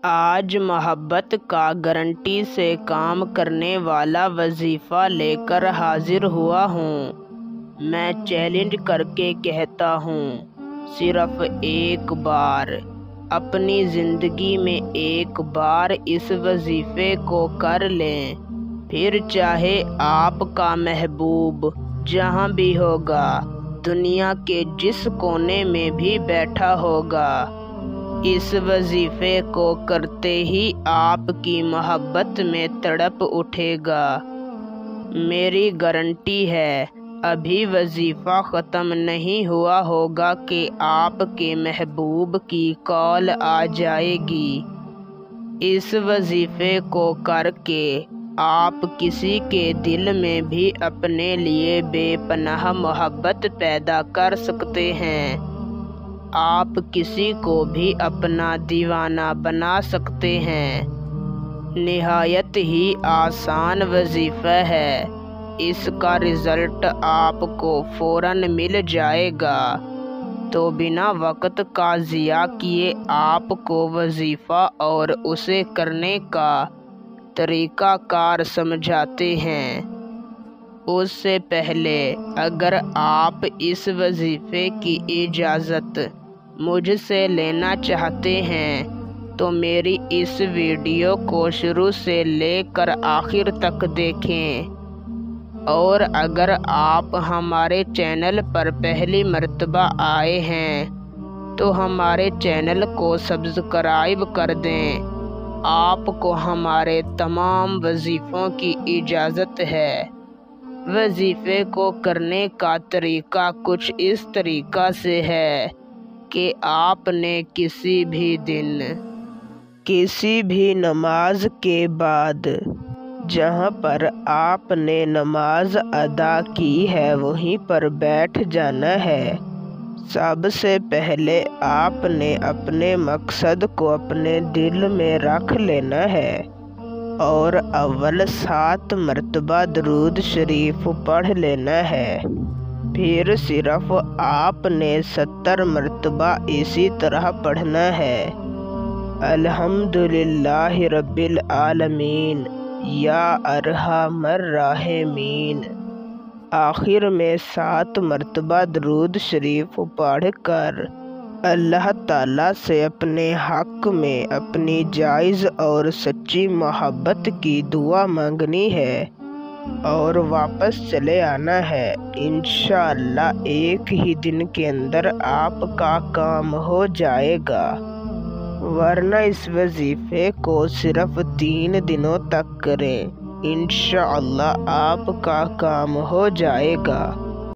آج محبت کا گارنٹی سے کام کرنے والا وظیفہ لے کر حاضر ہوا ہوں۔ میں چیلنج کر کے کہتا ہوں، صرف ایک بار اپنی زندگی میں ایک بار اس وظیفے کو کر لیں، پھر چاہے آپ کا محبوب جہاں بھی ہوگا، دنیا کے جس کونے میں بھی بیٹھا ہوگا، اس وظیفے کو کرتے ہی آپ کی محبت میں تڑپ اٹھے گا۔ میری گارنٹی ہے، ابھی وظیفہ ختم نہیں ہوا ہوگا کہ آپ کے محبوب کی کال آ جائے گی۔ اس وظیفے کو کر کے آپ کسی کے دل میں بھی اپنے لیے بے پناہ محبت پیدا کر سکتے ہیں۔ آپ کسی کو بھی اپنا دیوانہ بنا سکتے ہیں۔ نہایت ہی آسان وظیفہ ہے، اس کا رزلٹ آپ کو فوراً مل جائے گا۔ تو بنا وقت کا ضیاع کیے آپ کو وظیفہ اور اسے کرنے کا طریقہ کار سمجھاتے ہیں۔ اس سے پہلے اگر آپ اس وظیفے کی اجازت مجھ سے لینا چاہتے ہیں تو میری اس ویڈیو کو شروع سے لے کر آخر تک دیکھیں، اور اگر آپ ہمارے چینل پر پہلی مرتبہ آئے ہیں تو ہمارے چینل کو سبسکرائب کر دیں۔ آپ کو ہمارے تمام وظیفوں کی اجازت ہے۔ وظیفے کو کرنے کا طریقہ کچھ اس طریقہ سے ہے کہ آپ نے کسی بھی دن کسی بھی نماز کے بعد جہاں پر آپ نے نماز ادا کی ہے وہیں پر بیٹھ جانا ہے۔ سب سے پہلے آپ نے اپنے مقصد کو اپنے دل میں رکھ لینا ہے اور اول 7 مرتبہ درود شریف پڑھ لینا ہے۔ پھر صرف آپ نے 70 مرتبہ اسی طرح پڑھنا ہے، الحمدللہ رب العالمین یا ارحم الراحمین۔ آخر میں 7 مرتبہ درود شریف پڑھ کر اللہ تعالیٰ سے اپنے حق میں اپنی جائز اور سچی محبت کی دعا مانگنی ہے اور واپس چلے آنا ہے۔ انشاءاللہ ایک ہی دن کے اندر آپ کا کام ہو جائے گا، ورنہ اس وظیفے کو صرف 3 دنوں تک کریں، انشاءاللہ آپ کا کام ہو جائے گا۔